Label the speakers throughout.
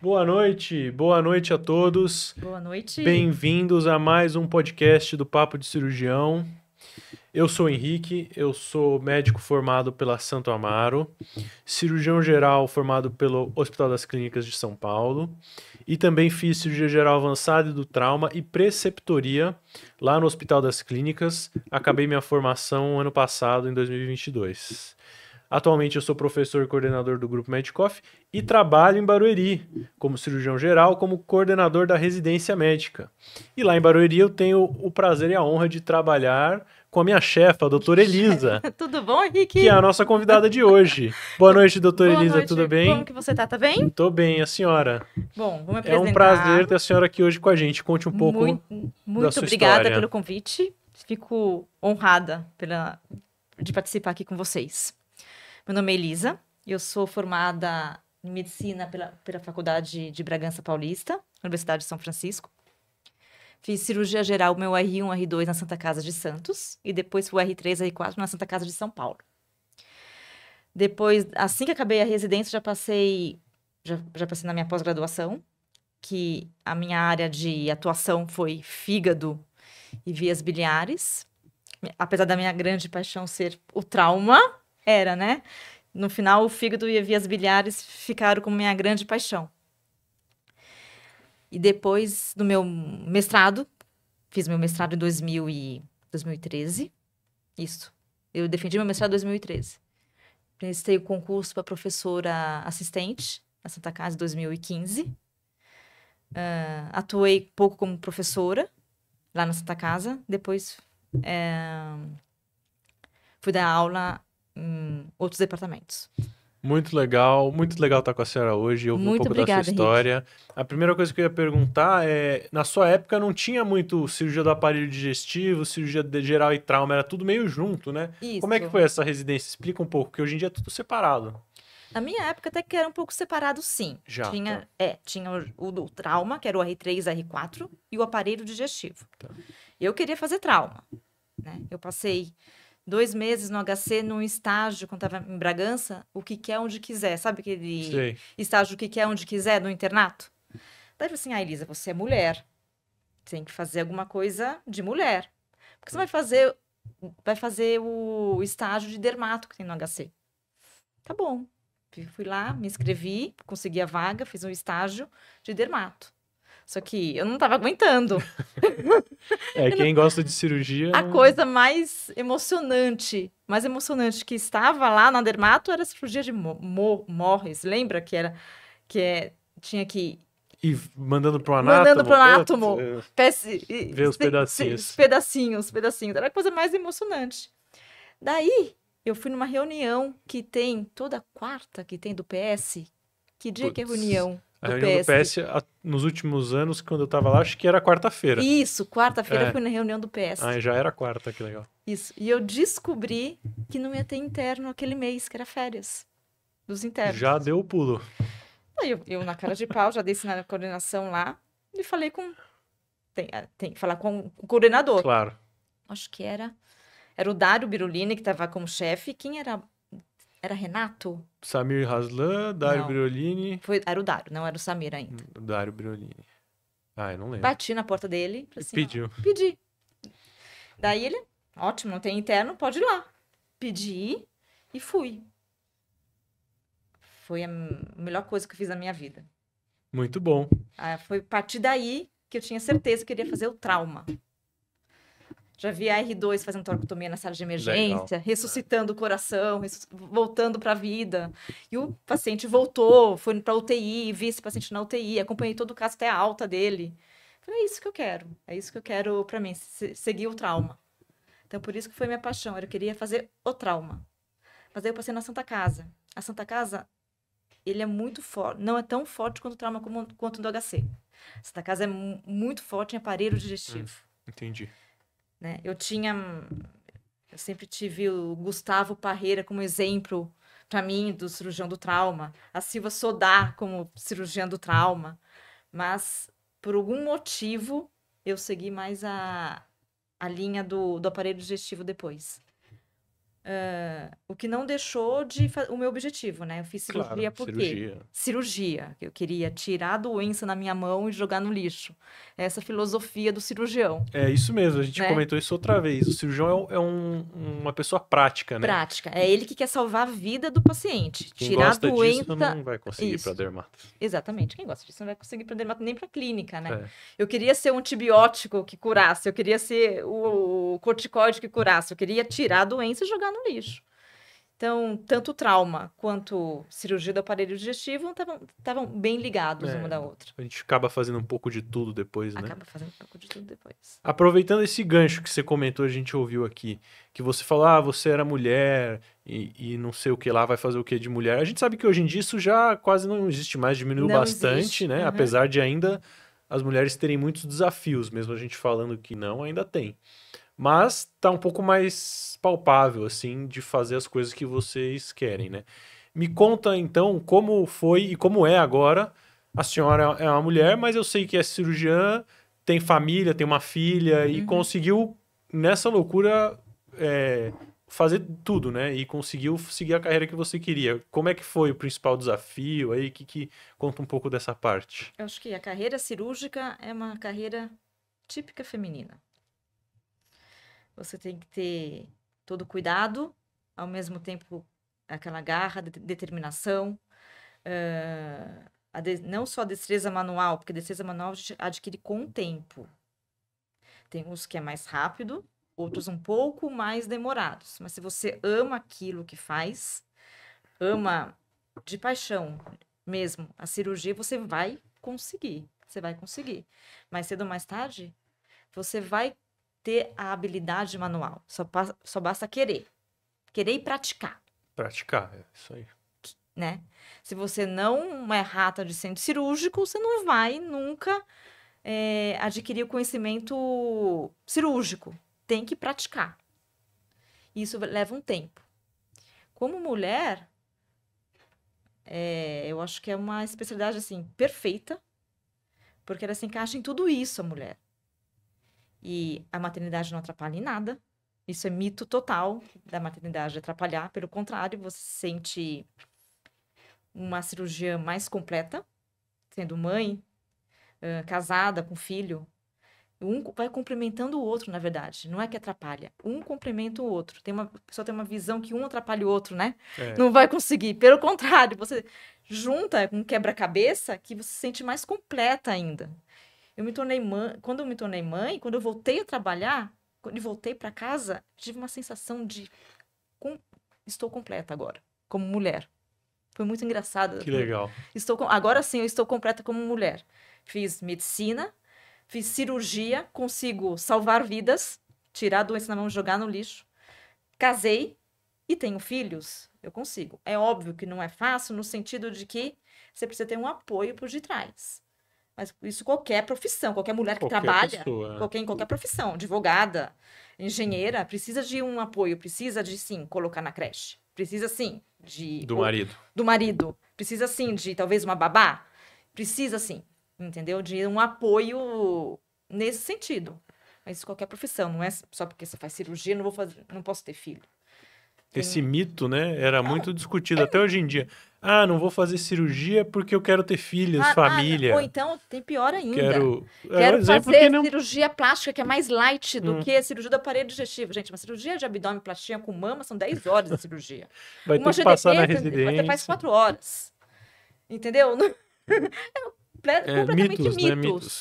Speaker 1: Boa noite a todos.
Speaker 2: Boa noite.
Speaker 1: Bem-vindos a mais um podcast do Papo de Cirurgião. Eu sou o Henrique, eu sou médico formado pela Santo Amaro, cirurgião geral formado pelo Hospital das Clínicas de São Paulo e também fiz cirurgia geral avançada e do trauma e preceptoria lá no Hospital das Clínicas. Acabei minha formação ano passado, em 2022. Atualmente eu sou professor e coordenador do Grupo Medicoff e trabalho em Barueri como cirurgião geral, como coordenador da residência médica. E lá em Barueri eu tenho o prazer e a honra de trabalhar com a minha chefa, a doutora Elisa.
Speaker 2: Tudo bom, Henrique?
Speaker 1: Que é a nossa convidada de hoje. Boa noite, doutora
Speaker 2: Boa
Speaker 1: Elisa,
Speaker 2: noite.
Speaker 1: tudo bem?
Speaker 2: Como que você tá? Tá bem?
Speaker 1: Tô bem, a senhora?
Speaker 2: Bom, vou me
Speaker 1: É
Speaker 2: apresentar.
Speaker 1: um prazer ter a senhora aqui hoje com a gente. Conte um pouco
Speaker 2: Muito
Speaker 1: da sua
Speaker 2: obrigada
Speaker 1: história.
Speaker 2: pelo convite. Fico honrada de participar aqui com vocês. Meu nome é Elisa, eu sou formada em medicina pela Faculdade de Bragança Paulista, Universidade de São Francisco. Fiz cirurgia geral, meu R1, R2 na Santa Casa de Santos e depois o R3, R4 na Santa Casa de São Paulo. Depois, assim que acabei a residência, já passei na minha pós-graduação, que a minha área de atuação foi fígado e vias biliares. Apesar da minha grande paixão ser o trauma, era, né? No final, o fígado e as vias biliares ficaram como minha grande paixão. E depois do meu mestrado, fiz meu mestrado em 2013. Isso. Eu defendi meu mestrado em 2013. Prestei o concurso para professora assistente na Santa Casa em 2015. Atuei pouco como professora lá na Santa Casa. Depois fui dar aula em outros departamentos.
Speaker 1: Muito legal estar com a senhora hoje, ouvir um
Speaker 2: Muito
Speaker 1: pouco
Speaker 2: obrigada,
Speaker 1: da sua história. A primeira coisa que eu ia perguntar é, na sua época não tinha muito cirurgia do aparelho digestivo, cirurgia geral e trauma, era tudo meio junto, né?
Speaker 2: Isso.
Speaker 1: Como é que foi essa residência? Explica um pouco, porque hoje em dia é tudo separado.
Speaker 2: Na minha época até que era um pouco separado, sim.
Speaker 1: Já,
Speaker 2: Tinha o trauma, que era o R3, R4, e o aparelho digestivo.
Speaker 1: Tá.
Speaker 2: Eu queria fazer trauma, né? Eu passei 2 meses no HC, num estágio, quando estava em Bragança, o que quer, onde quiser. Sabe aquele
Speaker 1: Sei.
Speaker 2: estágio o que quer, onde quiser, no internato? Daí eu falei assim, Elisa, você é mulher. Tem que fazer alguma coisa de mulher. Porque você vai fazer o estágio de dermato que tem no HC. Tá bom. Fui lá, me inscrevi, consegui a vaga, fiz um estágio de dermato. Só que eu não tava aguentando.
Speaker 1: Quem gosta de cirurgia...
Speaker 2: A coisa mais emocionante que estava lá na dermato era a cirurgia de Morris. Lembra tinha que
Speaker 1: E mandando pro
Speaker 2: mandando pro
Speaker 1: anátomo.
Speaker 2: anátomo,
Speaker 1: Ver os pedacinhos.
Speaker 2: Os pedacinhos. Era a coisa mais emocionante. Daí, eu fui numa reunião que tem toda quarta que tem do PS. Que dia que é a reunião?
Speaker 1: A reunião do PS, nos últimos anos, quando eu tava lá, acho que era quarta-feira.
Speaker 2: Isso, quarta-feira eu fui na reunião do PS.
Speaker 1: Ah, já era quarta, que legal.
Speaker 2: Isso, e eu descobri que não ia ter interno aquele mês, que era férias dos internos.
Speaker 1: Já deu o pulo.
Speaker 2: Aí eu na cara de pau, já dei na coordenação lá e falei com... Tem que falar com o coordenador.
Speaker 1: Claro.
Speaker 2: Acho que era o Dário Birolini, que estava como chefe. Quem era? Era Renato?
Speaker 1: Samir Haslan, Dário
Speaker 2: Não.
Speaker 1: Birolini.
Speaker 2: Era o Dário, não era o Samir ainda.
Speaker 1: Dário Birolini. Eu não lembro.
Speaker 2: Bati na porta dele. Falei assim,
Speaker 1: Pediu.
Speaker 2: Pedi. Daí ele, ótimo, não tem interno, pode ir lá. Pedi e fui. Foi a melhor coisa que eu fiz na minha vida.
Speaker 1: Muito bom.
Speaker 2: Foi a partir daí que eu tinha certeza que eu queria fazer o trauma. Já vi a R2 fazendo toracotomia na sala de emergência, ressuscitando o coração, voltando para a vida. E o paciente voltou, foi para UTI, vi esse paciente na UTI, acompanhei todo o caso até a alta dele. Falei, é isso que eu quero. É isso que eu quero para mim, seguir o trauma. Então, por isso que foi minha paixão. Eu queria fazer o trauma. Mas aí eu passei na Santa Casa. A Santa Casa, ele é muito forte. Não é tão forte quanto o trauma quanto do HC. A Santa Casa é muito forte em aparelho digestivo.
Speaker 1: Entendi.
Speaker 2: Né? Eu sempre tive o Gustavo Parreira como exemplo para mim do cirurgião do trauma, a Silva Sodá como cirurgiã do trauma, mas por algum motivo eu segui mais a linha do aparelho digestivo depois. O que não deixou de o meu objetivo, né? Eu fiz cirurgia por quê? Cirurgia. Eu queria tirar a doença na minha mão e jogar no lixo. Essa filosofia do cirurgião.
Speaker 1: É isso mesmo, a gente
Speaker 2: né?
Speaker 1: comentou isso outra vez. O cirurgião é uma pessoa prática, né?
Speaker 2: Prática. É ele que quer salvar a vida do paciente.
Speaker 1: Quem
Speaker 2: tirar
Speaker 1: gosta
Speaker 2: a doença...
Speaker 1: disso não vai conseguir ir para dermato.
Speaker 2: Exatamente. Quem gosta disso não vai conseguir ir para dermato nem para clínica, né?
Speaker 1: É.
Speaker 2: Eu queria ser um antibiótico que curasse. Eu queria ser o corticóide que curasse. Eu queria tirar a doença e jogar no lixo. Então, tanto trauma quanto cirurgia do aparelho digestivo estavam bem ligados uma da outra.
Speaker 1: A gente acaba fazendo um pouco de tudo depois, né?
Speaker 2: Acaba fazendo um pouco de tudo depois.
Speaker 1: Aproveitando esse gancho que você comentou, a gente ouviu aqui, que você falou, você era mulher e não sei o que lá, vai fazer o que de mulher. A gente sabe que hoje em dia isso já quase não existe mais, diminuiu bastante, né? Uhum. Apesar de ainda as mulheres terem muitos desafios, mesmo a gente falando que não, ainda tem. Mas tá um pouco mais palpável, assim, de fazer as coisas que vocês querem, né? Me conta, então, como foi e como é agora. A senhora é uma mulher, mas eu sei que é cirurgiã, tem família, tem uma filha e conseguiu, nessa loucura, fazer tudo, né? E conseguiu seguir a carreira que você queria. Como é que foi o principal desafio aí? Conta um pouco dessa parte.
Speaker 2: Eu acho que a carreira cirúrgica é uma carreira típica feminina. Você tem que ter todo cuidado, ao mesmo tempo aquela garra, determinação, não só a destreza manual, porque a destreza manual a gente adquire com o tempo. Tem uns que é mais rápido, outros um pouco mais demorados. Mas se você ama aquilo que faz, ama de paixão mesmo a cirurgia, você vai conseguir. Você vai conseguir. Mais cedo ou mais tarde, você vai ter a habilidade manual. Só basta querer. Querer e praticar.
Speaker 1: Praticar, é isso aí.
Speaker 2: Né? Se você não é rata de centro cirúrgico, você não vai nunca adquirir o conhecimento cirúrgico. Tem que praticar. Isso leva um tempo. Como mulher, eu acho que é uma especialidade assim, perfeita, porque ela se encaixa em tudo isso, a mulher. E a maternidade não atrapalha em nada. Isso é mito total da maternidade atrapalhar. Pelo contrário, você se sente uma cirurgia mais completa, sendo mãe, casada, com filho. Um vai complementando o outro, na verdade. Não é que atrapalha. Um complementa o outro. A pessoa tem uma visão que um atrapalha o outro, né? Não vai conseguir. Pelo contrário, você junta um quebra-cabeça que você se sente mais completa ainda. Eu me tornei mãe, quando eu me tornei mãe, quando eu voltei a trabalhar, quando eu voltei para casa, tive uma sensação de estou completa agora, como mulher. Foi muito engraçado.
Speaker 1: Que legal.
Speaker 2: Agora sim, eu estou completa como mulher. Fiz medicina, fiz cirurgia, consigo salvar vidas, tirar a doença na mão e jogar no lixo. Casei e tenho filhos, eu consigo. É óbvio que não é fácil no sentido de que você precisa ter um apoio por detrás. Mas isso qualquer profissão, qualquer mulher que trabalha, em qualquer profissão, advogada, engenheira, precisa de um apoio, precisa de, sim, colocar na creche. Precisa, sim,
Speaker 1: do marido.
Speaker 2: Do marido. Precisa, sim, de talvez uma babá. Precisa, sim, entendeu? De um apoio nesse sentido. Mas qualquer profissão, não é só porque você faz cirurgia, não posso ter filho.
Speaker 1: Esse mito, né, era muito discutido até hoje em dia. Não vou fazer cirurgia porque eu quero ter filhos, família.
Speaker 2: Ou então, tem pior ainda.
Speaker 1: Quero
Speaker 2: fazer cirurgia plástica, que é mais light do que a cirurgia do aparelho digestivo. Gente, uma cirurgia de abdômen plastia com mama são 10 horas de cirurgia.
Speaker 1: Vai ter que passar na residência.
Speaker 2: Você faz 4 horas. Entendeu? Completamente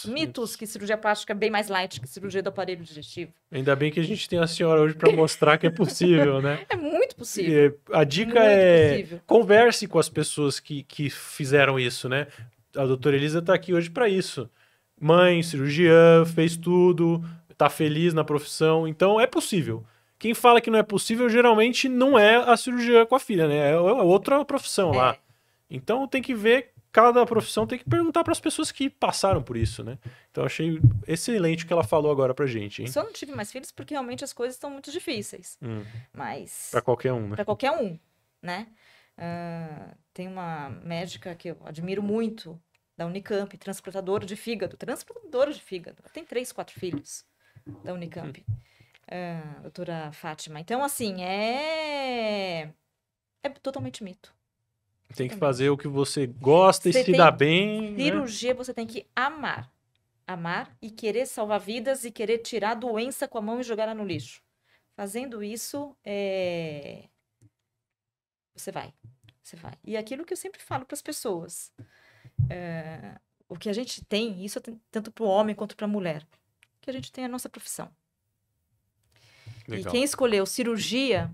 Speaker 2: mitos que cirurgia plástica é bem mais light que cirurgia do aparelho digestivo.
Speaker 1: Ainda bem que a gente tem a senhora hoje para mostrar que é possível, né?
Speaker 2: É muito possível.
Speaker 1: A dica converse com as pessoas que fizeram isso, né? A doutora Elisa está aqui hoje para isso. Mãe, cirurgiã, fez tudo, está feliz na profissão, então é possível. Quem fala que não é possível geralmente não é a cirurgia com a filha, né? É outra profissão lá. Então tem que ver. Cada profissão tem que perguntar para as pessoas que passaram por isso, né? Então, achei excelente o que ela falou agora pra gente, hein?
Speaker 2: Só não tive mais filhos porque realmente as coisas estão muito difíceis. Mas...
Speaker 1: Para qualquer um, né?
Speaker 2: Para qualquer um, né? Tem uma médica que eu admiro muito, da Unicamp, transplantadora de fígado. Tem 3, 4 filhos da Unicamp. doutora Fátima. Então, assim, é totalmente mito.
Speaker 1: Tem que fazer o que você gosta e
Speaker 2: Você
Speaker 1: se
Speaker 2: tem
Speaker 1: dá bem, né?
Speaker 2: cirurgia, você tem que amar. Amar e querer salvar vidas e querer tirar a doença com a mão e jogar ela no lixo. Fazendo isso, você vai. Você vai. E aquilo que eu sempre falo para as pessoas. O que a gente tem, isso tanto para o homem quanto para a mulher, que a gente tem a nossa profissão.
Speaker 1: Legal.
Speaker 2: E quem escolheu cirurgia,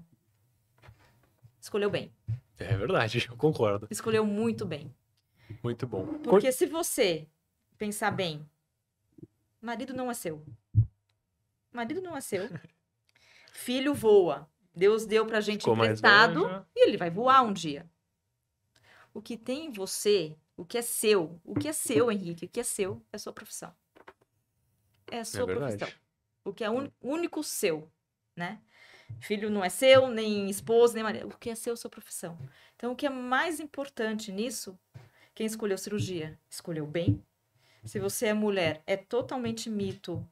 Speaker 2: escolheu bem.
Speaker 1: É verdade, eu concordo.
Speaker 2: Escolheu muito bem.
Speaker 1: Muito bom.
Speaker 2: Porque se você pensar bem, marido não é seu. Marido não é seu. Filho voa. Deus deu pra gente
Speaker 1: Ficou mais
Speaker 2: emprestado
Speaker 1: velho,
Speaker 2: e ele vai voar um dia. O que tem em você, o que é seu, Henrique, o que é seu é a sua profissão. É a sua profissão. O que é único seu, né? Filho não é seu, nem esposa, nem marido. O que é seu é a sua profissão. Então, o que é mais importante nisso, quem escolheu cirurgia, escolheu bem. Se você é mulher, é totalmente mito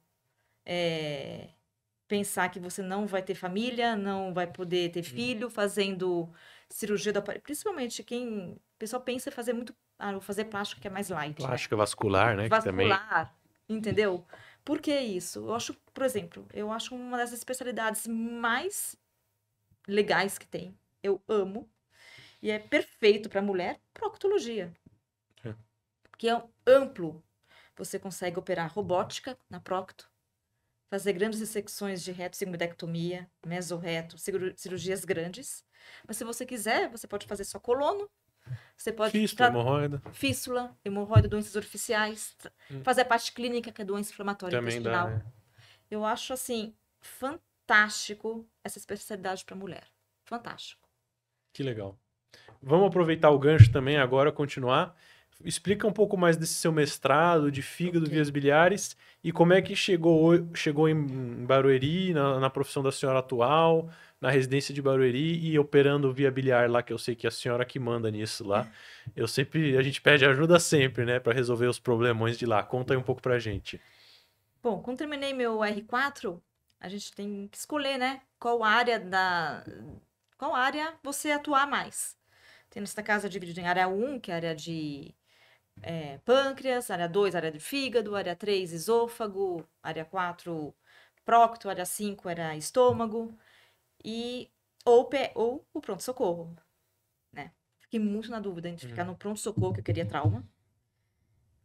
Speaker 2: pensar que você não vai ter família, não vai poder ter filho, fazendo cirurgia do aparelho. Principalmente quem... O pessoal pensa em fazer muito... vou fazer plástica que é mais light,
Speaker 1: plástica vascular, né?
Speaker 2: vascular, entendeu? Por que isso? Eu acho, por exemplo, uma das especialidades mais legais que tem. Eu amo. E é perfeito para mulher, proctologia. Que é amplo. Você consegue operar robótica na procto, fazer grandes dissecções de reto, sigmoidectomia, mesorreto, cirurgias grandes. Mas se você quiser, você pode fazer só colono. Você pode fístula, hemorroida, doenças artificiais, fazer a parte clínica, que é doença inflamatória intestinal. Dá, né? Eu acho, assim, fantástico essa especialidade para mulher. Fantástico.
Speaker 1: Que legal. Vamos aproveitar o gancho também agora, continuar. Explica um pouco mais desse seu mestrado de fígado, vias biliares e como é que chegou em Barueri, na profissão da senhora atual, na residência de Barueri e operando via biliar lá, que eu sei que é a senhora que manda nisso lá. A gente pede ajuda sempre, né, para resolver os problemões de lá. Conta aí um pouco pra gente.
Speaker 2: Bom, quando terminei meu R4, a gente tem que escolher, né, qual área você atuar mais. Tem nessa casa dividida em área 1, que é a área de pâncreas, área 2, área de fígado, área 3, esôfago, área 4, prócto, área 5, era estômago, ou o pronto-socorro, né? Fiquei muito na dúvida entre ficar no pronto-socorro, que eu queria trauma,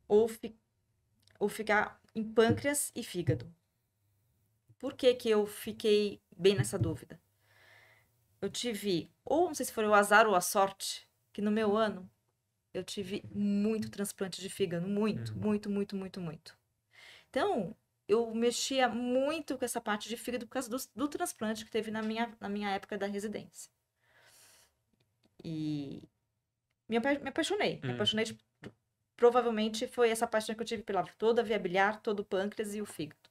Speaker 2: ou ficar em pâncreas e fígado. Por que que eu fiquei bem nessa dúvida? Eu tive, ou não sei se foi o azar ou a sorte, que no meu ano eu tive muito transplante de fígado, muito. Então, eu mexia muito com essa parte de fígado por causa do transplante que teve na minha época da residência. E me apaixonei. Provavelmente foi essa paixão que eu tive pela toda a via biliar, todo o pâncreas e o fígado.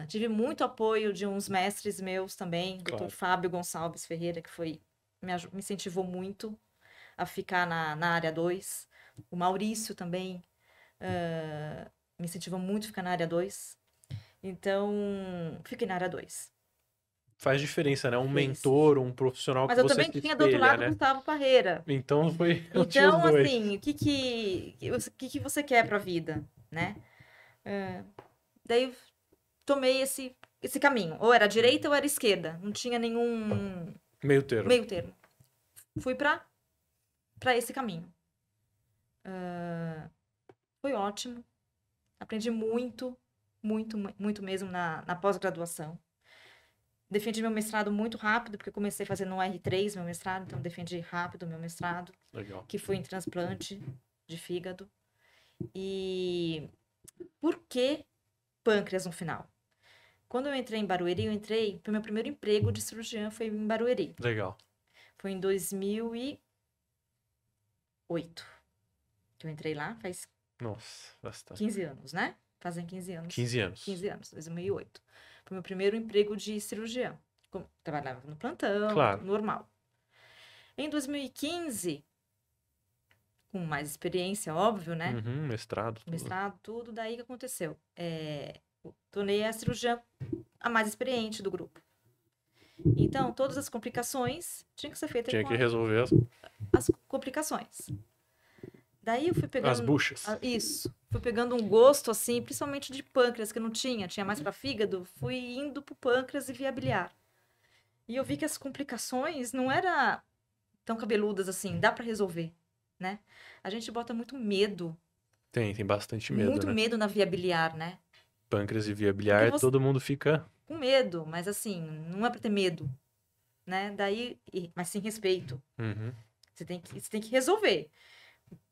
Speaker 2: Tive muito apoio de uns mestres meus também, claro. Dr. Fábio Gonçalves Ferreira, que me incentivou muito a ficar na área 2. O Maurício também me incentivou muito a ficar na área 2. Então, fiquei na área 2.
Speaker 1: Faz diferença, né? Um mentor, um profissional que você se espelha, né? Mas eu também tinha
Speaker 2: do outro lado Gustavo Parreira.
Speaker 1: Então,
Speaker 2: então assim, o que você quer pra vida, né? Daí, eu tomei esse caminho. Ou era direita ou era esquerda. Não tinha nenhum...
Speaker 1: Meio termo.
Speaker 2: Fui pra esse caminho. Foi ótimo. Aprendi muito mesmo na pós-graduação. Defendi meu mestrado muito rápido, porque eu comecei fazendo um R3, meu mestrado, então defendi rápido meu mestrado. Legal. Que foi em transplante de fígado. E por que pâncreas no final? Quando eu entrei em Barueri, foi meu primeiro emprego de cirurgiã, foi em Barueri.
Speaker 1: Legal.
Speaker 2: Foi em 2008 que eu entrei lá, faz
Speaker 1: bastante.
Speaker 2: 15 anos, né? Fazem 15 anos.
Speaker 1: 15 anos.
Speaker 2: 2008. Foi meu primeiro emprego de cirurgião. Trabalhava no plantão,
Speaker 1: claro.
Speaker 2: Normal. Em 2015, com mais experiência, óbvio, né?
Speaker 1: Mestrado,
Speaker 2: tudo. Daí que aconteceu? Tornei a cirurgiã a mais experiente do grupo. Então, todas as complicações tinham que ser feitas
Speaker 1: Tinha
Speaker 2: com
Speaker 1: que resolver
Speaker 2: as complicações. Daí eu fui pegando...
Speaker 1: as buchas.
Speaker 2: Isso. Fui pegando um gosto, assim, principalmente de pâncreas, que eu não tinha. Tinha mais para fígado. Fui indo pro pâncreas e via biliar. E eu vi que as complicações não eram tão cabeludas assim. Dá para resolver, né? A gente bota muito medo.
Speaker 1: Tem bastante medo,
Speaker 2: Muito
Speaker 1: né?
Speaker 2: medo na via biliar, né?
Speaker 1: Pâncreas e via biliar,
Speaker 2: Porque você-
Speaker 1: todo mundo fica...
Speaker 2: Com medo, mas assim, não é para ter medo, né? Daí, mas sem respeito.
Speaker 1: Uhum.
Speaker 2: Você tem que resolver.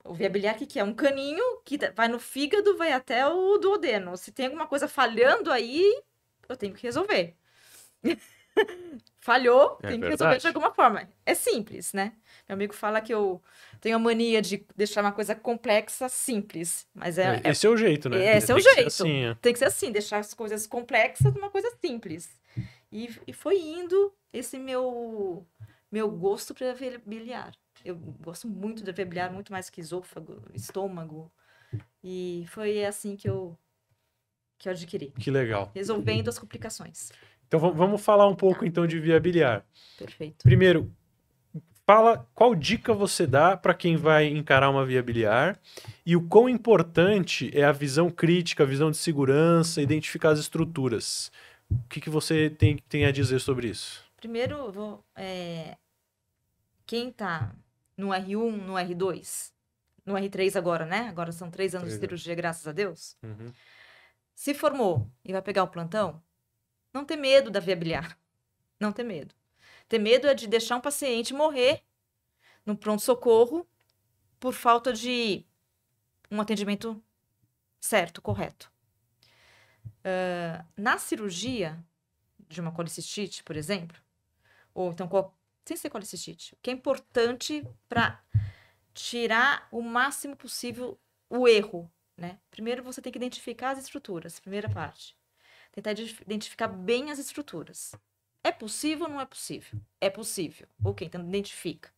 Speaker 2: O via biliar, o que é? Um caninho que vai no fígado, vai até o duodeno. Se tem alguma coisa falhando aí, eu tenho que resolver. Falhou,
Speaker 1: É
Speaker 2: tem que resolver
Speaker 1: verdade.
Speaker 2: de alguma forma. É simples, né? Meu amigo fala que eu tenho a mania de deixar uma coisa complexa simples. Mas
Speaker 1: Esse é o jeito, né?
Speaker 2: esse é o
Speaker 1: Tem que ser
Speaker 2: jeito.
Speaker 1: assim, é.
Speaker 2: Tem que ser assim, deixar as coisas complexas numa coisa simples. E foi indo esse meu gosto para biliar. Eu gosto muito da via biliar, muito mais que esôfago, estômago. E foi assim que eu adquiri.
Speaker 1: Que legal.
Speaker 2: Resolvendo as complicações.
Speaker 1: Então vamos falar um pouco então de via biliar.
Speaker 2: Perfeito.
Speaker 1: Primeiro, fala qual dica você dá para quem vai encarar uma via biliar e o quão importante é a visão crítica, a visão de segurança, identificar as estruturas. O que você tem a dizer sobre isso?
Speaker 2: Primeiro, eu vou, quem tá no R1, no R2, no R3 agora, né? Agora são 3 anos de cirurgia, graças a Deus.
Speaker 1: Uhum.
Speaker 2: Se formou e vai pegar o plantão, não ter medo da via biliar. Não ter medo. Ter medo é de deixar um paciente morrer no pronto-socorro por falta de um atendimento certo, correto. Na cirurgia de uma colicistite, por exemplo, ou então sem ser colicistite, o que é importante para tirar o máximo possível o erro, né? Primeiro você tem que identificar as estruturas, primeira parte. Tentar identificar bem as estruturas. É possível ou não é possível? É possível. Ok, então identifica.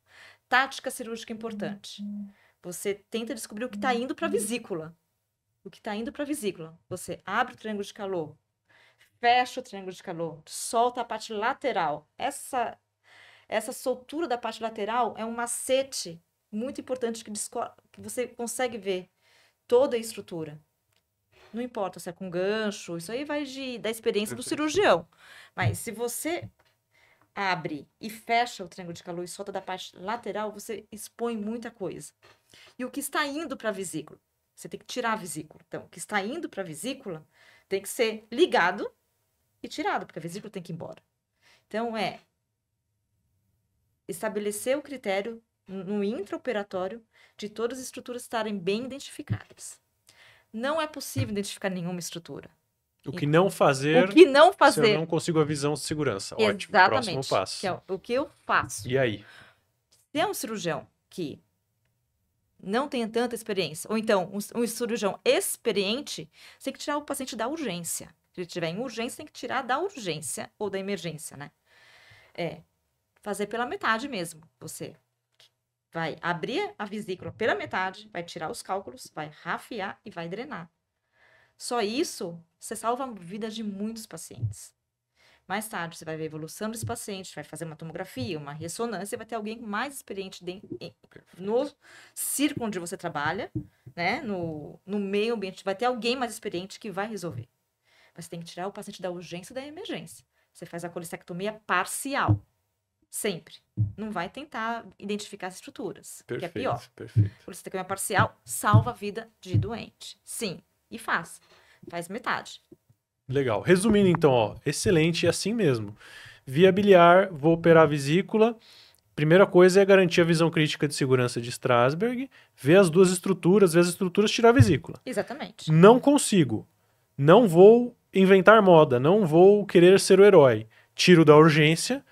Speaker 2: Tática cirúrgica importante. Você tenta descobrir o que está indo para a vesícula. O que está indo para a vesícula. Você abre o triângulo de calor, fecha o triângulo de calor, solta a parte lateral. Essa soltura da parte lateral é um macete muito importante que você consegue ver toda a estrutura. Não importa se é com gancho, isso aí vai da experiência do cirurgião. Mas se você abre e fecha o triângulo de calor e solta da parte lateral, você expõe muita coisa. E o que está indo para a vesícula? Você tem que tirar a vesícula. Então, o que está indo para a vesícula tem que ser ligado e tirado, porque a vesícula tem que ir embora. Então, estabelecer o critério no intraoperatório de todas as estruturas estarem bem identificadas. Não é possível identificar nenhuma estrutura.
Speaker 1: O que não fazer,
Speaker 2: o que não fazer,
Speaker 1: se eu não consigo a visão de segurança.
Speaker 2: Exatamente,
Speaker 1: ótimo, próximo passo.
Speaker 2: Que é o que eu faço.
Speaker 1: E aí?
Speaker 2: Se é um cirurgião que não tem tanta experiência, ou então um cirurgião experiente, você tem que tirar o paciente da urgência. Se ele estiver em urgência, tem que tirar da urgência ou da emergência, né? Fazer pela metade mesmo. Você vai abrir a vesícula pela metade, vai tirar os cálculos, vai rafiar e vai drenar. Só isso, você salva a vida de muitos pacientes. Mais tarde, você vai ver a evolução desse paciente, vai fazer uma tomografia, uma ressonância, vai ter alguém mais experiente no círculo onde você trabalha, né? No meio ambiente, vai ter alguém mais experiente que vai resolver. Mas você tem que tirar o paciente da urgência e da emergência. Você faz a colicectomia parcial. Sempre. Não vai tentar identificar as estruturas, que é pior.
Speaker 1: Perfeito.
Speaker 2: Colicectomia parcial salva a vida de doente. Sim. E faz metade.
Speaker 1: Legal. Resumindo então, ó, excelente, é assim mesmo. Via biliar, vou operar a vesícula. Primeira coisa é garantir a visão crítica de segurança de Strasberg, ver as duas estruturas, tirar a vesícula.
Speaker 2: Exatamente.
Speaker 1: Não consigo. Não vou inventar moda, não vou querer ser o herói. Tiro da urgência,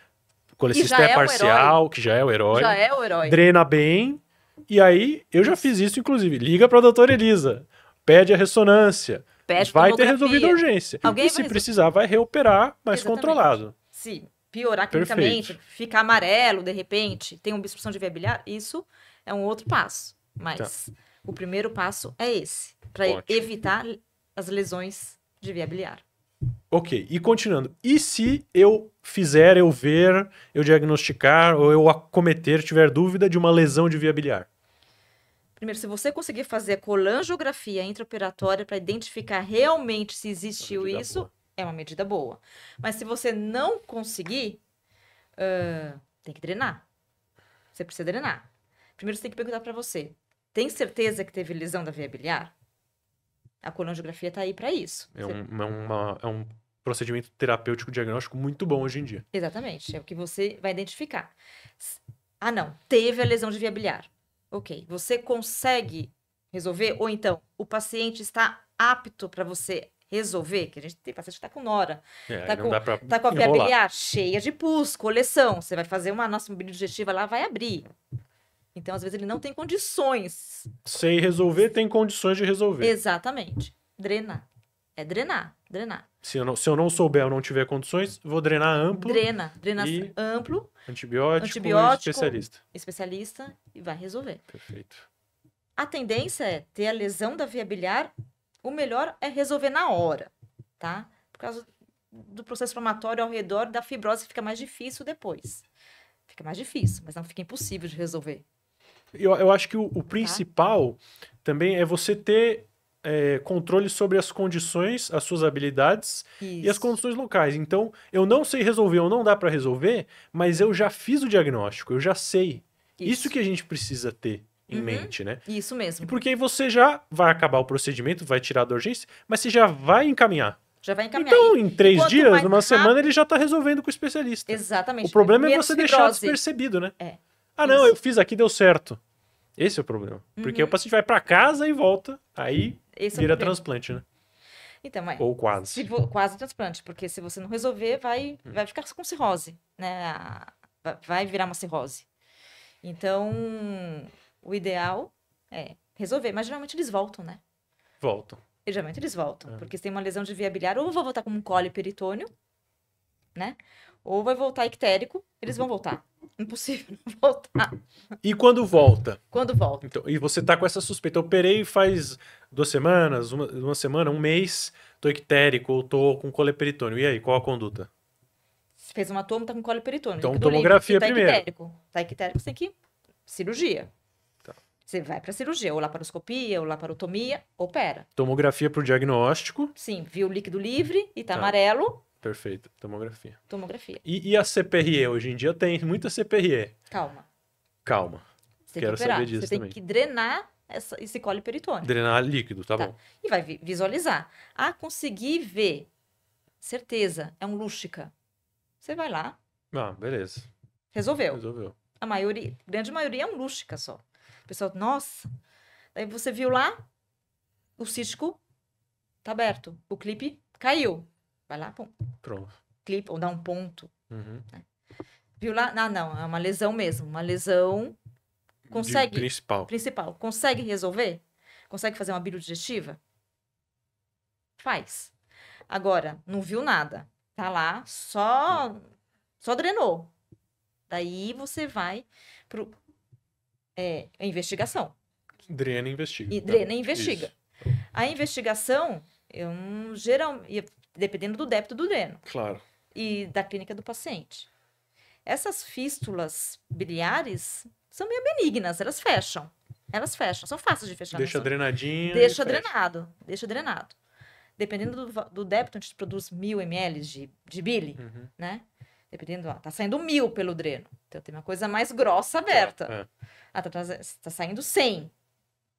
Speaker 1: colecistectomia parcial, que já é o herói.
Speaker 2: Já é o herói.
Speaker 1: Drena bem. E aí, eu já fiz isso, inclusive. Liga para a doutora Elisa. Pede a ressonância. Vai ter resolvido a urgência. E se precisar, vai reoperar, mas controlado.
Speaker 2: Se piorar clinicamente, ficar amarelo, de repente, tem uma obstrução de via biliar, isso é um outro passo. Mas o primeiro passo é esse, para evitar as lesões de via biliar.
Speaker 1: Ok, e continuando. E se eu fizer, eu ver, eu diagnosticar ou eu acometer, tiver dúvida de uma lesão de via biliar?
Speaker 2: Primeiro, se você conseguir fazer a colangiografia intraoperatória para identificar realmente se existiu
Speaker 1: medida
Speaker 2: isso,
Speaker 1: boa.
Speaker 2: é uma medida boa. Mas se você não conseguir, tem que drenar. Você precisa drenar. Primeiro, você tem que perguntar para você: tem certeza que teve lesão da via biliar? A colangiografia está aí para isso.
Speaker 1: É um procedimento terapêutico diagnóstico muito bom hoje em dia.
Speaker 2: Exatamente, é o que você vai identificar. Ah, não, teve a lesão de via biliar. Ok, você consegue resolver? Ou então, o paciente está apto para você resolver? Que a gente tem paciente que está com nora,
Speaker 1: Aí não dá pra
Speaker 2: tá com a via
Speaker 1: enrolar.
Speaker 2: biliar cheia de pus, coleção. Você vai fazer uma nossa mobília digestiva lá, vai abrir. Então, às vezes, ele não tem condições.
Speaker 1: Sei resolver, tem condições de resolver.
Speaker 2: Exatamente. Drenar. É drenar.
Speaker 1: Se eu não souber ou não tiver condições, vou drenar amplo.
Speaker 2: Drena
Speaker 1: e
Speaker 2: amplo,
Speaker 1: antibiótico
Speaker 2: especialista e vai resolver.
Speaker 1: Perfeito.
Speaker 2: A tendência é ter a lesão da via biliar, o melhor é resolver na hora, tá? Por causa do processo inflamatório ao redor da fibrose fica mais difícil depois. Fica mais difícil, mas não fica impossível de resolver.
Speaker 1: Eu acho que o principal também é você ter controle sobre as condições, as suas habilidades e as condições locais. Então, eu não sei resolver ou não dá para resolver, mas eu já fiz o diagnóstico, eu já sei. Isso que a gente precisa ter em mente, né?
Speaker 2: Isso mesmo.
Speaker 1: E porque aí você já vai acabar o procedimento, vai tirar da urgência, mas você já vai encaminhar.
Speaker 2: Já vai encaminhar.
Speaker 1: Então, em 3 dias, numa semana, ele já está resolvendo com o especialista.
Speaker 2: Exatamente.
Speaker 1: O problema é você deixar despercebido, né? Não, eu fiz aqui, deu certo. Esse é o problema. Porque o paciente vai para casa e volta, aí vira transplante, né?
Speaker 2: Então,
Speaker 1: ou quase.
Speaker 2: Quase transplante, porque se você não resolver, vai ficar com cirrose, né? Vai virar uma cirrose. Então, o ideal é resolver. Mas geralmente eles voltam, né?
Speaker 1: Voltam.
Speaker 2: E geralmente eles voltam, porque se tem uma lesão de via biliar, ou vai voltar como um colo peritônio, né? Ou vai voltar ictérico, eles vão voltar. Impossível não voltar.
Speaker 1: E quando volta?
Speaker 2: Quando volta.
Speaker 1: Então, e você tá com essa suspeita. Eu operei faz 2 semanas, uma semana, um mês, tô ictérico ou tô com coleperitônio. E aí, qual a conduta?
Speaker 2: Você fez uma toma, tá com coleperitônio.
Speaker 1: Então, tomografia
Speaker 2: tá
Speaker 1: primeiro.
Speaker 2: Tá ictérico, você tem que cirurgia.
Speaker 1: Tá.
Speaker 2: Você vai pra cirurgia, ou laparoscopia, ou laparotomia, opera.
Speaker 1: Tomografia pro diagnóstico.
Speaker 2: Sim, viu o líquido livre e tá amarelo.
Speaker 1: Perfeito, tomografia.
Speaker 2: E
Speaker 1: a CPRE? Hoje em dia tem muita CPRE. Calma.
Speaker 2: Você
Speaker 1: Quero saber disso
Speaker 2: Você
Speaker 1: também.
Speaker 2: tem que drenar esse coleperitônio.
Speaker 1: Drenar líquido, tá bom.
Speaker 2: E vai visualizar. Conseguir ver. Certeza, é um Lústica. Você vai lá.
Speaker 1: Beleza.
Speaker 2: Resolveu. A grande maioria é um Lústica só. O pessoal, nossa. Daí você viu lá, o cístico tá aberto. O clipe caiu. Vai lá, pum.
Speaker 1: Pronto.
Speaker 2: Clipe, ou dá um ponto.
Speaker 1: Uhum.
Speaker 2: Né? Viu lá? Não, é uma lesão mesmo. Uma lesão. Consegue. Principal. Consegue resolver? Consegue fazer uma biodigestiva? Faz. Agora, não viu nada. Tá lá, só drenou. Daí você vai pro a investigação.
Speaker 1: Drena e investiga.
Speaker 2: Drena e investiga. Isso. A investigação, dependendo do débito do dreno.
Speaker 1: Claro.
Speaker 2: E da clínica do paciente. Essas fístulas biliares são meio benignas, elas fecham. São fáceis de fechar.
Speaker 1: Deixa drenadinho.
Speaker 2: Deixa drenado. Dependendo do débito, a gente produz 1000 ml de bile, né? Dependendo, tá saindo 1000 pelo dreno. Então tem uma coisa mais grossa aberta. Tá saindo 100.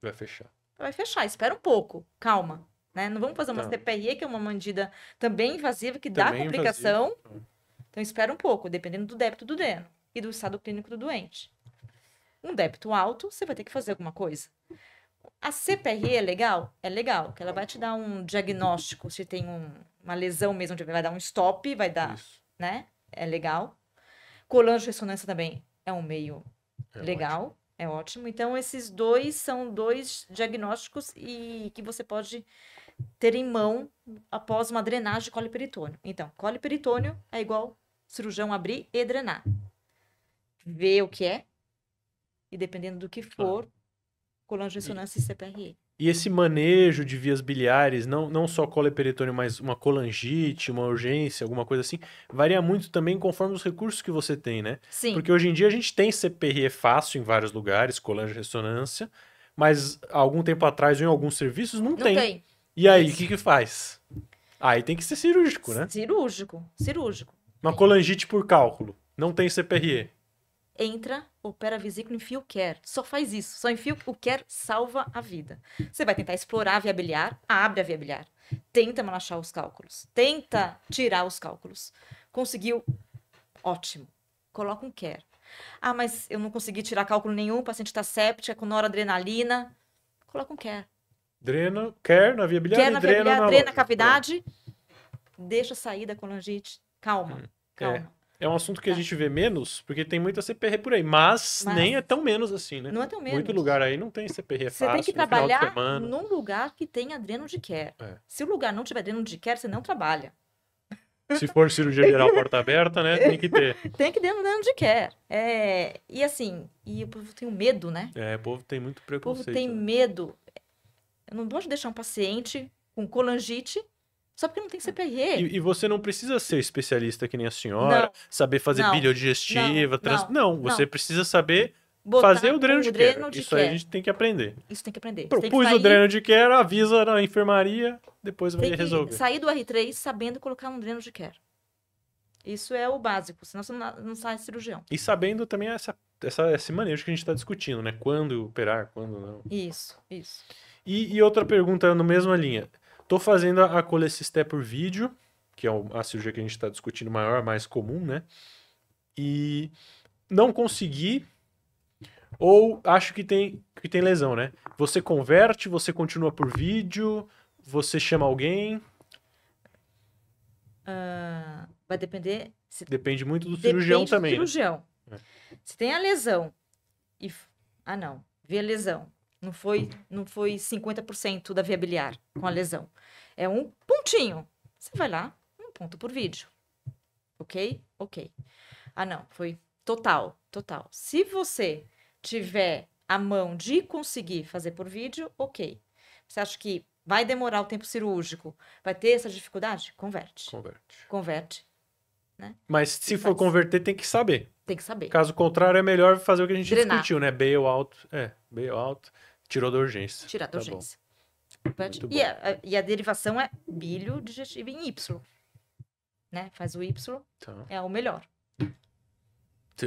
Speaker 1: Vai
Speaker 2: fechar, espera um pouco, calma. Né? Não vamos fazer uma CPRE, que é uma medida também invasiva, que dá complicação. Então espera um pouco, dependendo do débito do dreno e do estado clínico do doente. Um débito alto, você vai ter que fazer alguma coisa. A CPRE é legal? É legal, que ela vai te dar um diagnóstico, se tem uma lesão mesmo, vai dar um stop, vai dar, né? É legal. Colangio-ressonância também é um meio legal, é ótimo. Então, esses dois são 2 diagnósticos e que você pode ter em mão após uma drenagem de coleperitônio. Então, coleperitônio é igual cirurgião abrir e drenar. Ver o que é e dependendo do que for, colangio-ressonância e CPRE.
Speaker 1: E esse manejo de vias biliares, não só coloperitônio, mas uma colangite, uma urgência, alguma coisa assim, varia muito também conforme os recursos que você tem, né?
Speaker 2: Sim.
Speaker 1: Porque hoje em dia a gente tem CPRE fácil em vários lugares, colangio-ressonância, mas há algum tempo atrás, ou em alguns serviços, não tem.
Speaker 2: Não tem.
Speaker 1: E aí, o
Speaker 2: Isso.
Speaker 1: que faz? Aí tem que ser cirúrgico, né?
Speaker 2: Cirúrgico.
Speaker 1: Uma colangite por cálculo, não tem CPRE.
Speaker 2: Entra, opera a vesícula, enfia o QER. Só faz isso. Só enfia o QER, salva a vida. Você vai tentar explorar a via biliar, abre a via biliar. Tenta malachar os cálculos. Tenta tirar os cálculos. Conseguiu? Ótimo. Coloca um QER. Ah, mas eu não consegui tirar cálculo nenhum, o paciente está séptica, com noradrenalina. Coloca um QER.
Speaker 1: Drena, quer na via biliar
Speaker 2: QER
Speaker 1: e
Speaker 2: na via
Speaker 1: drena
Speaker 2: biliar,
Speaker 1: na
Speaker 2: drena a
Speaker 1: outra.
Speaker 2: cavidade. Deixa sair da colangite. Calma. Calma.
Speaker 1: É um assunto que a
Speaker 2: Tá.
Speaker 1: gente vê menos, porque tem muita CPRE por aí, mas nem é tão menos assim, né?
Speaker 2: Não é tão menos.
Speaker 1: Muito lugar aí não tem CPRE
Speaker 2: Você
Speaker 1: fácil,
Speaker 2: tem que
Speaker 1: no final de
Speaker 2: trabalhar
Speaker 1: semana.
Speaker 2: num lugar que tenha dreno de QER.
Speaker 1: É.
Speaker 2: Se o lugar não tiver dreno de QER, você não trabalha.
Speaker 1: Se for cirurgia geral porta aberta, né? Tem que ter.
Speaker 2: Tem que ter dreno de QER. E assim, e o povo tem um medo, né?
Speaker 1: É, o povo tem muito
Speaker 2: O povo
Speaker 1: preconceito.
Speaker 2: tem
Speaker 1: né?
Speaker 2: medo. Eu não gosto de deixar um paciente com colangite só porque não tem CPRE.
Speaker 1: E você não precisa ser especialista que nem a senhora,
Speaker 2: Não.
Speaker 1: saber fazer
Speaker 2: Não.
Speaker 1: biliodigestiva,
Speaker 2: Não.
Speaker 1: você precisa saber
Speaker 2: Botar
Speaker 1: fazer o dreno de
Speaker 2: dreno
Speaker 1: Kerr.
Speaker 2: de
Speaker 1: Isso aí a
Speaker 2: Kerr.
Speaker 1: gente tem que aprender.
Speaker 2: Isso tem que aprender. Você tem que
Speaker 1: Propus o
Speaker 2: sair-
Speaker 1: dreno de Kerr, avisa na enfermaria, depois vai
Speaker 2: Tem que
Speaker 1: resolver.
Speaker 2: sair do R3 sabendo colocar um dreno de QER. Isso é o básico, senão você não sai cirurgião.
Speaker 1: E sabendo também esse manejo que a gente está discutindo, né? Quando operar, quando não.
Speaker 2: Isso.
Speaker 1: E outra pergunta na mesma linha. Tô fazendo a colecisté por vídeo, que é a cirurgia que a gente está discutindo maior, mais comum, né? E não consegui, ou acho que tem lesão, né? Você converte, você continua por vídeo, você chama alguém,
Speaker 2: Vai depender.
Speaker 1: depende muito do cirurgião
Speaker 2: Depende
Speaker 1: também,
Speaker 2: do cirurgião.
Speaker 1: né?
Speaker 2: Se tem a lesão e... Ah, não. Vi a lesão. Não foi 50% da via biliar com a lesão. É um pontinho. Você vai lá, um ponto por vídeo. Ok? Ok. Ah, não. Foi total. Se você tiver a mão de conseguir fazer por vídeo, ok. Você acha que vai demorar o tempo cirúrgico? Vai ter essa dificuldade? Converte. Converte.
Speaker 1: Mas se
Speaker 2: E
Speaker 1: for
Speaker 2: faz.
Speaker 1: converter, tem que saber.
Speaker 2: Tem que saber.
Speaker 1: Caso contrário, é melhor fazer o que a gente
Speaker 2: Drenar.
Speaker 1: discutiu, né? Bail-out. Bail-out. Tirou da urgência.
Speaker 2: Tirar da
Speaker 1: Tá
Speaker 2: urgência.
Speaker 1: Muito bom.
Speaker 2: E a derivação é bílio digestivo em Y. Né? Faz o Y,
Speaker 1: Então,
Speaker 2: é o melhor.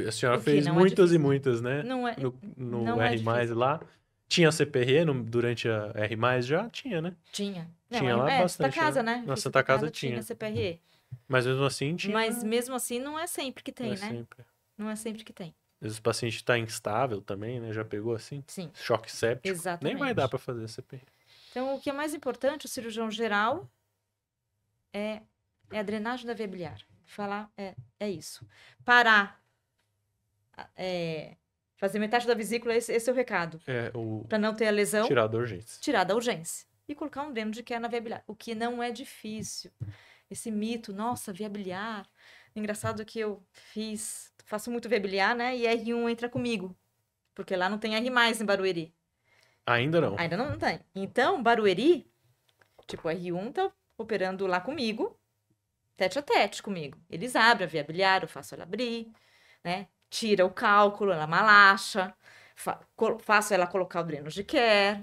Speaker 1: a senhora
Speaker 2: O que
Speaker 1: fez
Speaker 2: não é
Speaker 1: muitas e
Speaker 2: difícil.
Speaker 1: muitas, né?
Speaker 2: Não é,
Speaker 1: No
Speaker 2: não é
Speaker 1: R+,
Speaker 2: difícil.
Speaker 1: lá. Tinha CPRE durante a R+, já? Tinha, né?
Speaker 2: Tinha.
Speaker 1: Tinha lá
Speaker 2: Santa
Speaker 1: bastante,
Speaker 2: Casa,
Speaker 1: né?
Speaker 2: né?
Speaker 1: Na
Speaker 2: Fiz
Speaker 1: Santa Casa tinha.
Speaker 2: CPRE.
Speaker 1: Mas mesmo assim tinha.
Speaker 2: Mas mesmo assim não é sempre que tem,
Speaker 1: Não é
Speaker 2: né?
Speaker 1: sempre.
Speaker 2: Não é sempre que tem.
Speaker 1: Às vezes o paciente está instável também, né? Já pegou assim?
Speaker 2: Sim,
Speaker 1: Choque séptico.
Speaker 2: exatamente.
Speaker 1: Nem vai dar para fazer CPRE.
Speaker 2: Então, o que é mais importante, o cirurgião geral, é a drenagem da via biliar. Falar é isso. Parar, fazer metade da vesícula, esse é o recado. Para não ter a lesão,
Speaker 1: Tirar da urgência.
Speaker 2: tirar da urgência. E colocar um dreno de QER na via biliar. O que não é difícil. Esse mito, nossa, via biliar. Engraçado que eu faço muito via biliar, né? E R1 entra comigo. Porque lá não tem R+, em Barueri.
Speaker 1: Ainda não.
Speaker 2: Ainda não tem. Então, Barueri, tipo, R1 tá operando lá comigo, tete a tete comigo. Eles abrem a via biliar, eu faço ela abrir, né? Tira o cálculo, ela malacha, faço ela colocar o dreno de QER.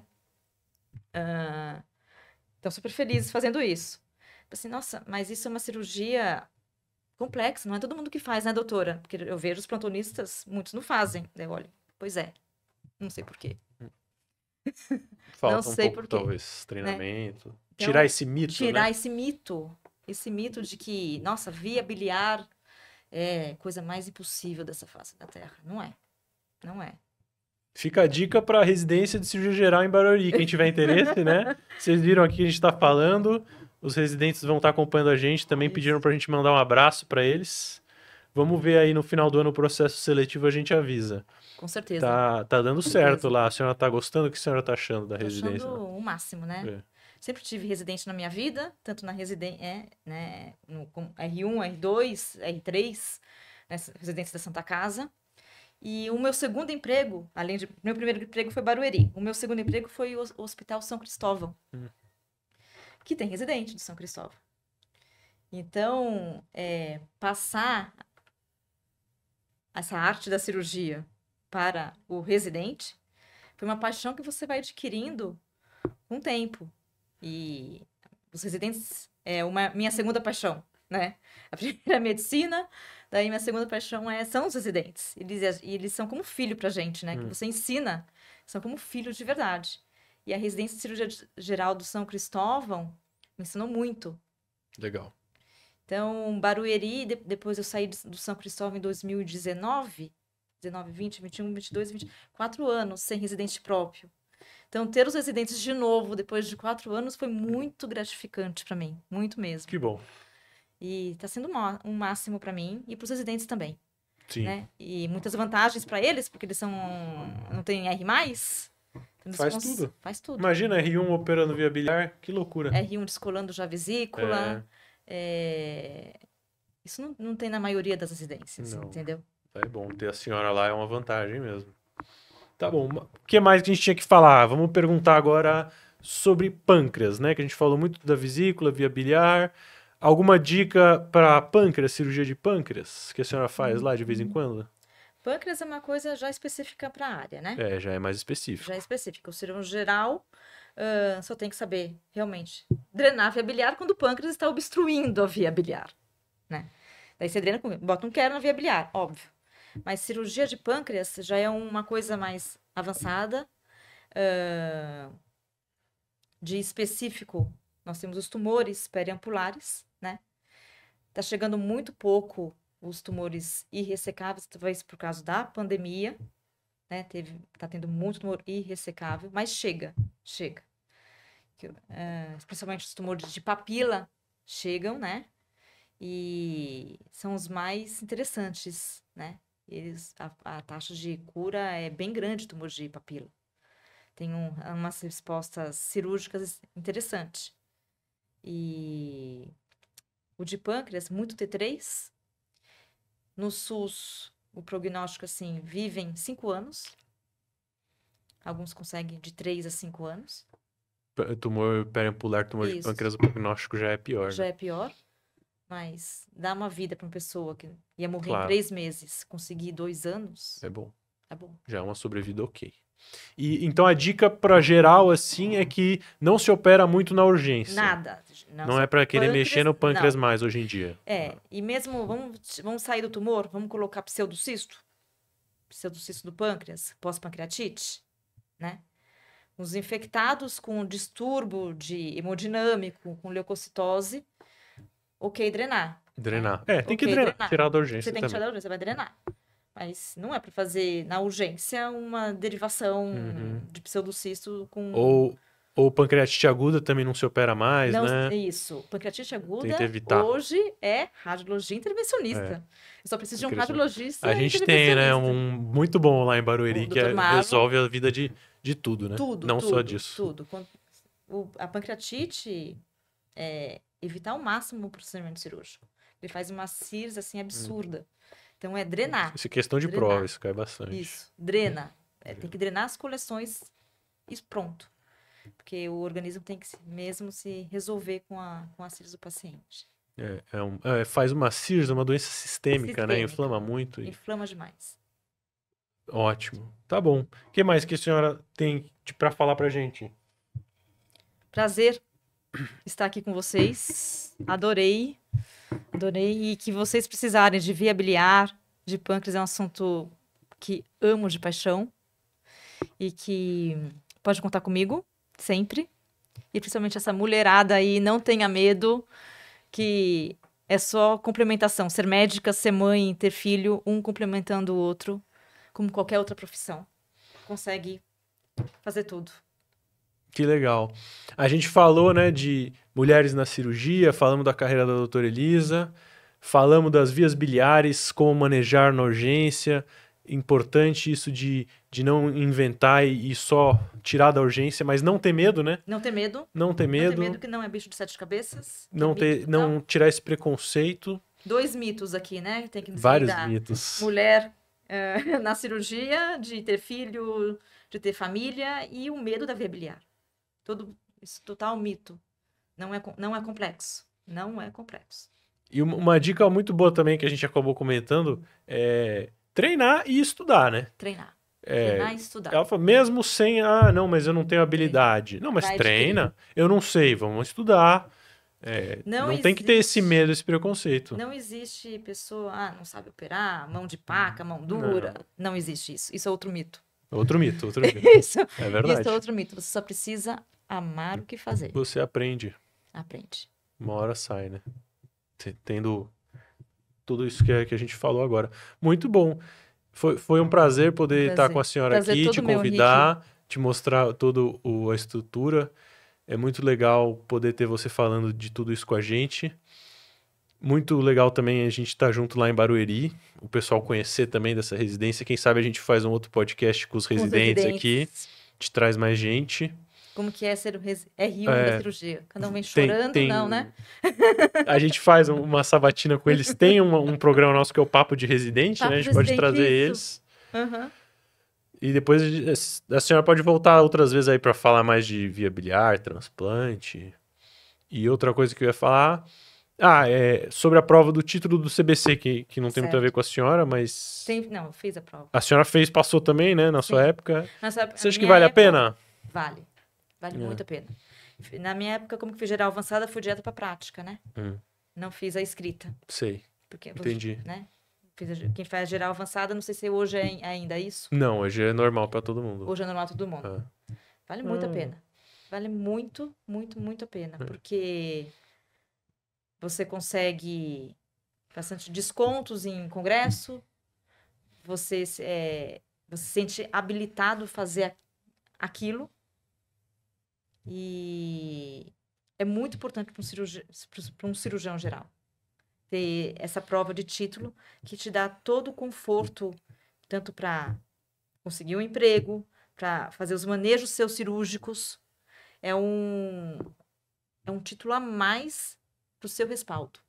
Speaker 2: Então, super felizes fazendo isso. Assim, nossa, mas isso é uma cirurgia complexa, não é todo mundo que faz, né, doutora? Porque eu vejo os plantonistas, muitos não fazem. Daí eu olho, pois é, não sei por quê.
Speaker 1: Falta
Speaker 2: não sei
Speaker 1: um pouco,
Speaker 2: por quê,
Speaker 1: talvez, treinamento.
Speaker 2: Então,
Speaker 1: Tirar esse mito,
Speaker 2: tirar
Speaker 1: né?
Speaker 2: esse mito de que, nossa, via biliar é coisa mais impossível dessa face da Terra. Não é. Não é.
Speaker 1: Fica a dica para residência de cirurgia geral em Barueri. Quem tiver interesse, né? Vocês viram aqui que a gente está falando. Os residentes vão estar acompanhando a gente. Também pediram para a gente mandar um abraço para eles. Vamos ver aí no final do ano o processo seletivo, a gente avisa.
Speaker 2: Com certeza.
Speaker 1: Tá dando certo lá. A senhora tá gostando? O que a senhora tá achando da residência?
Speaker 2: Tô achando o máximo, né? Sempre tive residente na minha vida, tanto na residência, né, no R1, R2, R3, né, residência da Santa Casa. E o meu segundo emprego, além de... Meu primeiro emprego foi Barueri. O meu segundo emprego foi o Hospital São Cristóvão, que tem residente de São Cristóvão. Então, passar essa arte da cirurgia para o residente foi uma paixão que você vai adquirindo com o tempo. E os residentes é minha segunda paixão, né? A primeira é a medicina, daí minha segunda paixão são os residentes. Eles são como filho pra gente, né? Que você ensina, são como filhos de verdade. E a residência de cirurgia geral do São Cristóvão me ensinou muito.
Speaker 1: Legal.
Speaker 2: Então, Barueri, depois eu saí do São Cristóvão em 2019, 19, 20, 21, 22, 24 anos sem residente próprio. Então, ter os residentes de novo, depois de 4 anos, foi muito gratificante para mim. Muito mesmo.
Speaker 1: Que bom.
Speaker 2: E está sendo um máximo para mim e para os residentes também.
Speaker 1: Sim.
Speaker 2: Né? E muitas vantagens para eles, porque eles não têm R+. Então
Speaker 1: Faz tudo. Imagina R1 operando via biliar, que loucura.
Speaker 2: R1 descolando já a vesícula. Isso não tem na maioria das residências, entendeu?
Speaker 1: É bom, ter a senhora lá é uma vantagem mesmo. Tá bom, o que mais que a gente tinha que falar? Vamos perguntar agora sobre pâncreas, né? Que a gente falou muito da vesícula, via biliar. Alguma dica para pâncreas, cirurgia de pâncreas, que a senhora faz lá de vez em quando?
Speaker 2: Pâncreas é uma coisa já específica para a área, né?
Speaker 1: Já é mais específico.
Speaker 2: Já é específico. O cirurgião geral só tem que saber, realmente, drenar a via biliar quando o pâncreas está obstruindo a via biliar, né? Daí você drena, bota um quero na via biliar, óbvio. Mas cirurgia de pâncreas já é uma coisa mais avançada. De específico, nós temos os tumores periampulares, né? Tá chegando muito pouco os tumores irressecáveis, talvez por causa da pandemia, né? Tá tendo muito tumor irressecável, mas chega. Principalmente os tumores de papila chegam, né? E são os mais interessantes, né? A taxa de cura é bem grande, tumor de papila. Tem umas respostas cirúrgicas interessantes. E o de pâncreas, muito T3. No SUS, o prognóstico, assim, vivem 5 anos. Alguns conseguem de 3 a 5 anos.
Speaker 1: Tumor periampular, tumor de pâncreas, o prognóstico já é pior.
Speaker 2: Já é pior. Mas dar uma vida para uma pessoa que ia morrer em 3 meses, conseguir 2 anos...
Speaker 1: É bom.
Speaker 2: É bom.
Speaker 1: Já é uma sobrevida ok. E então a dica para geral, assim, é que não se opera muito na urgência.
Speaker 2: Nada.
Speaker 1: Não é para querer mexer no pâncreas mais hoje em dia.
Speaker 2: E mesmo, vamos sair do tumor, vamos colocar pseudocisto do pâncreas, pós-pancreatite, né? Os infectados com distúrbio de hemodinâmico, com leucocitose, drenar.
Speaker 1: Drenar. Tem que drenar. Tirar da urgência.
Speaker 2: Você tem que tirar da urgência, você vai drenar. Mas não é para fazer, na urgência, uma derivação de pseudocisto com...
Speaker 1: Ou pancreatite aguda também não se opera mais, né?
Speaker 2: Isso. Pancreatite aguda,
Speaker 1: tenta evitar.
Speaker 2: Hoje, é radiologia intervencionista. Eu só preciso de um radiologista
Speaker 1: A gente tem, né, um muito bom lá em Barueri, que resolve a vida de tudo, né? Não só disso.
Speaker 2: Tudo. A pancreatite evitar ao máximo o procedimento cirúrgico. Ele faz uma CIRS, assim, absurda. Então, é drenar.
Speaker 1: Isso é questão de prova, isso cai bastante.
Speaker 2: Isso, drena. Tem que drenar as coleções e pronto. Porque o organismo tem que mesmo se resolver com a CIRS do paciente.
Speaker 1: Faz uma CIRS, uma doença sistêmica, né? Inflama muito.
Speaker 2: Inflama demais.
Speaker 1: Ótimo. Tá bom. O que mais que a senhora tem para falar pra gente?
Speaker 2: Prazer estar aqui com vocês. Adorei. E que vocês precisarem de via biliar, de pâncreas, é um assunto que amo de paixão. E que pode contar comigo, sempre. E principalmente essa mulherada aí, não tenha medo, que é só complementação. Ser médica, ser mãe, ter filho, um complementando o outro, como qualquer outra profissão. Consegue fazer tudo.
Speaker 1: Que legal. A gente falou, né, de mulheres na cirurgia, falamos da carreira da doutora Elisa, falamos das vias biliares, como manejar na urgência. Importante isso de não inventar e só tirar da urgência, mas não ter medo, né?
Speaker 2: Não ter medo.
Speaker 1: Não ter medo
Speaker 2: que não é bicho de 7 cabeças.
Speaker 1: Não tirar esse preconceito.
Speaker 2: 2 mitos aqui, né? Tem que
Speaker 1: vários mitos.
Speaker 2: Mulher na cirurgia, de ter filho, de ter família e o medo da via biliar. Isso total mito. Não é complexo. Não é complexo.
Speaker 1: E uma dica muito boa também que a gente acabou comentando é treinar e estudar, né?
Speaker 2: Treinar e estudar.
Speaker 1: Ela fala, mesmo sem, não, mas eu não tenho habilidade. Não, mas treina. Eu não sei, vamos estudar. Não tem que ter esse medo, esse preconceito.
Speaker 2: Não existe pessoa, não sabe operar, mão de paca, mão dura. Não existe isso. Isso é outro mito.
Speaker 1: Outro mito.
Speaker 2: Isso,
Speaker 1: é verdade.
Speaker 2: Isso é outro mito. Você só precisa amar o que fazer.
Speaker 1: Você aprende.
Speaker 2: Aprende.
Speaker 1: Uma hora sai, né? Tendo tudo isso que a gente falou agora. Muito bom. Foi um prazer poder estar com a senhora aqui, te convidar, te mostrar toda a estrutura. É muito legal poder ter você falando de tudo isso com a gente. Muito legal também a gente estar junto lá em Barueri, o pessoal conhecer também dessa residência. Quem sabe a gente faz um outro podcast com os residentes aqui, te traz mais gente.
Speaker 2: Como que é ser o R1 da cirurgia? Cada um vem chorando, não, né?
Speaker 1: A gente faz uma sabatina com eles. Tem um programa nosso que é o Papo de Residente, né? A gente pode trazer eles. E depois a senhora pode voltar outras vezes aí para falar mais de via biliar, transplante. E outra coisa que eu ia falar... sobre a prova do título do CBC, que não tem muito a ver com a senhora, mas...
Speaker 2: Não, eu fiz a prova.
Speaker 1: A senhora passou também, né? Na sua época.
Speaker 2: Você
Speaker 1: acha que vale a pena?
Speaker 2: Vale. Vale muito a pena. Na minha época, como que fiz geral avançada, fui direto pra prática, né? Não fiz a escrita.
Speaker 1: Sei. Entendi.
Speaker 2: Né? Quem faz geral avançada, não sei se hoje é ainda isso.
Speaker 1: Não, hoje é normal pra todo mundo.
Speaker 2: Hoje é normal pra todo mundo. Vale muito a pena. Vale muito, muito, muito a pena. Porque você consegue bastante descontos em congresso, você se sente habilitado a fazer aquilo. E é muito importante para um cirurgião geral ter essa prova de título que te dá todo o conforto, tanto para conseguir um emprego, para fazer os manejos seus cirúrgicos. É um título a mais para o seu respaldo.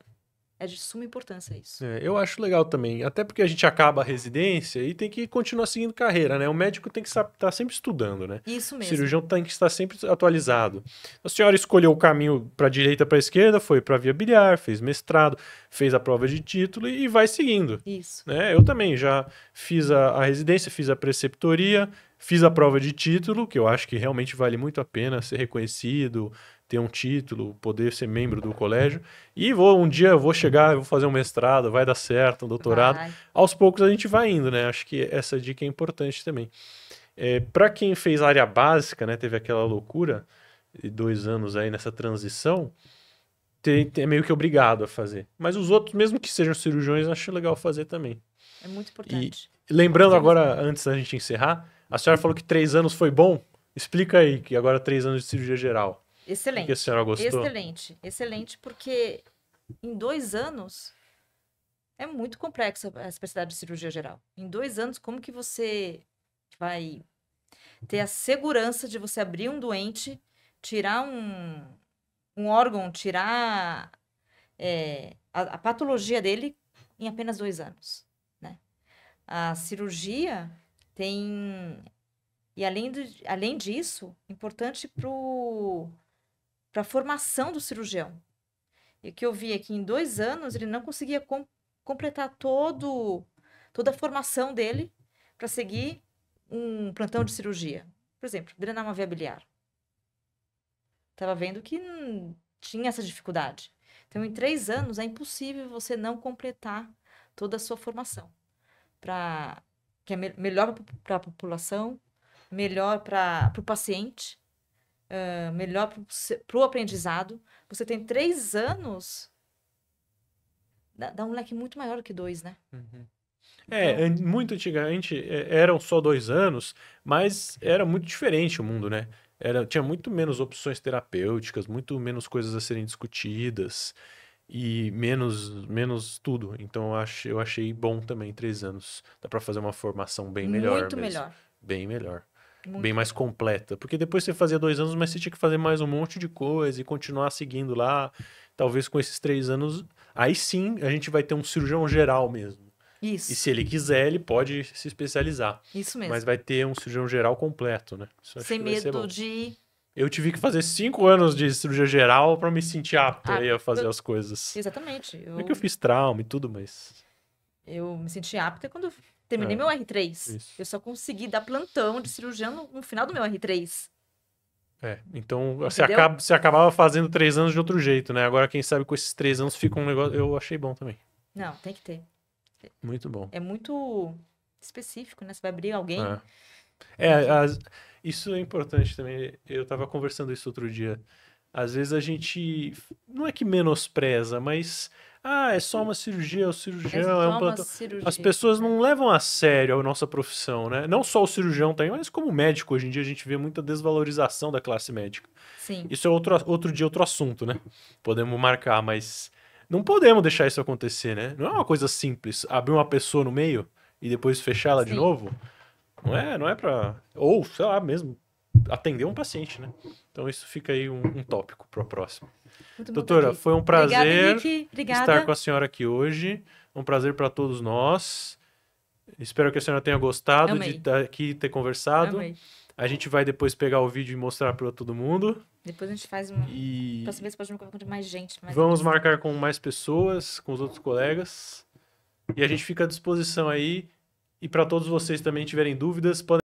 Speaker 2: É de suma importância isso.
Speaker 1: Eu acho legal também, até porque a gente acaba a residência e tem que continuar seguindo carreira, né? O médico tem que estar sempre estudando, né?
Speaker 2: Isso mesmo.
Speaker 1: O cirurgião tem que estar sempre atualizado. A senhora escolheu o caminho para a direita, para a esquerda, foi para via biliar, fez mestrado, fez a prova de título e vai seguindo.
Speaker 2: Isso.
Speaker 1: Né? Eu também já fiz a residência, fiz a preceptoria, fiz a prova de título, que eu acho que realmente vale muito a pena ser reconhecido, ter um título, poder ser membro do colégio. E um dia eu vou chegar, eu vou fazer um mestrado, vai dar certo, um doutorado. Aos poucos a gente vai indo, né? Acho que essa dica é importante também. Para quem fez área básica, né, teve aquela loucura de 2 anos aí nessa transição, é meio que obrigado a fazer. Mas os outros, mesmo que sejam cirurgiões, acho legal fazer também.
Speaker 2: É muito importante.
Speaker 1: E lembrando agora, antes da gente encerrar, a senhora falou que 3 anos foi bom. Explica aí, que agora 3 anos de cirurgia geral.
Speaker 2: Excelente.
Speaker 1: O que a senhora gostou?
Speaker 2: Excelente, porque em 2 anos é muito complexa a especialidade de cirurgia geral. Em 2 anos, como que você vai ter a segurança de você abrir um doente, tirar um órgão, tirar a patologia dele em apenas 2 anos, né? A cirurgia tem... E além disso, importante para a formação do cirurgião. E o que eu vi é que em 2 anos ele não conseguia completar toda a formação dele para seguir um plantão de cirurgia. Por exemplo, drenar uma via biliar. Estava vendo que tinha essa dificuldade. Então, em 3 anos, é impossível você não completar toda a sua formação. Que é melhor para a população, melhor para o paciente, melhor para o aprendizado. Você tem 3 anos, dá um leque muito maior do que 2, né?
Speaker 1: Muito antigamente eram só 2 anos, mas era muito diferente o mundo, né? Tinha muito menos opções terapêuticas, muito menos coisas a serem discutidas e menos tudo. Então eu achei bom também 3 anos. Dá para fazer uma formação bem melhor
Speaker 2: muito
Speaker 1: mesmo.
Speaker 2: Melhor.
Speaker 1: Bem melhor.
Speaker 2: Muito
Speaker 1: bem mais completa. Porque depois você fazia 2 anos, mas você tinha que fazer mais um monte de coisa e continuar seguindo lá. Talvez com esses 3 anos, aí sim a gente vai ter um cirurgião geral mesmo.
Speaker 2: Isso.
Speaker 1: E se ele quiser, ele pode se especializar.
Speaker 2: Isso mesmo.
Speaker 1: Mas vai ter um cirurgião geral completo, né? Isso acho
Speaker 2: Sem
Speaker 1: que vai ser
Speaker 2: medo
Speaker 1: bom.
Speaker 2: de...
Speaker 1: Eu tive que fazer 5 anos de cirurgia geral pra me sentir apto aí a fazer as coisas.
Speaker 2: Exatamente.
Speaker 1: Não é que eu fiz trauma e tudo, mas...
Speaker 2: Eu me senti apta quando eu terminei meu R3.
Speaker 1: Isso.
Speaker 2: Eu só consegui dar plantão de cirurgião no final do meu R3.
Speaker 1: Então
Speaker 2: Entendeu?
Speaker 1: você acabava fazendo 3 anos de outro jeito, né? Agora, quem sabe com esses 3 anos fica um negócio... Eu achei bom também.
Speaker 2: Não, tem que ter.
Speaker 1: Muito bom.
Speaker 2: É muito específico, né? Você vai abrir alguém.
Speaker 1: Isso é importante também. Eu tava conversando isso outro dia. Às vezes a gente não é que menospreza, mas é só uma cirurgia, o cirurgião é um plantão. As pessoas não levam a sério a nossa profissão, né? Não só o cirurgião também, mas como médico. Hoje em dia a gente vê muita desvalorização da classe médica.
Speaker 2: Sim.
Speaker 1: Isso é outro dia, outro assunto, né? Podemos marcar, mas não podemos deixar isso acontecer, né? Não é uma coisa simples. Abrir uma pessoa no meio e depois fechar ela de novo. Não é pra... Ou, sei lá, mesmo atender um paciente, né? Então isso fica aí um tópico para o próximo.
Speaker 2: Muito
Speaker 1: Doutora, foi um prazer estar com a senhora aqui hoje. Um prazer para todos nós. Espero que a senhora tenha gostado de estar aqui ter conversado.
Speaker 2: Amei.
Speaker 1: A gente vai depois pegar o vídeo e mostrar para todo mundo.
Speaker 2: Depois a gente faz para saber se pode marcar com mais gente.
Speaker 1: Vamos marcar com mais pessoas, com os outros colegas. E a gente fica à disposição aí. E para todos vocês também tiverem dúvidas, podem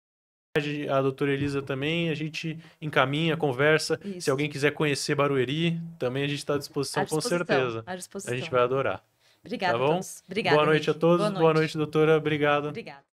Speaker 1: a doutora Elisa também, a gente encaminha, conversa.
Speaker 2: Isso.
Speaker 1: Se alguém quiser conhecer Barueri, também a gente está à disposição, com certeza.
Speaker 2: À disposição.
Speaker 1: A gente vai adorar.
Speaker 2: Obrigada
Speaker 1: tá bom?
Speaker 2: a todos. Obrigada,
Speaker 1: Boa noite a todos. Boa noite, doutora. Obrigado.
Speaker 2: Obrigada.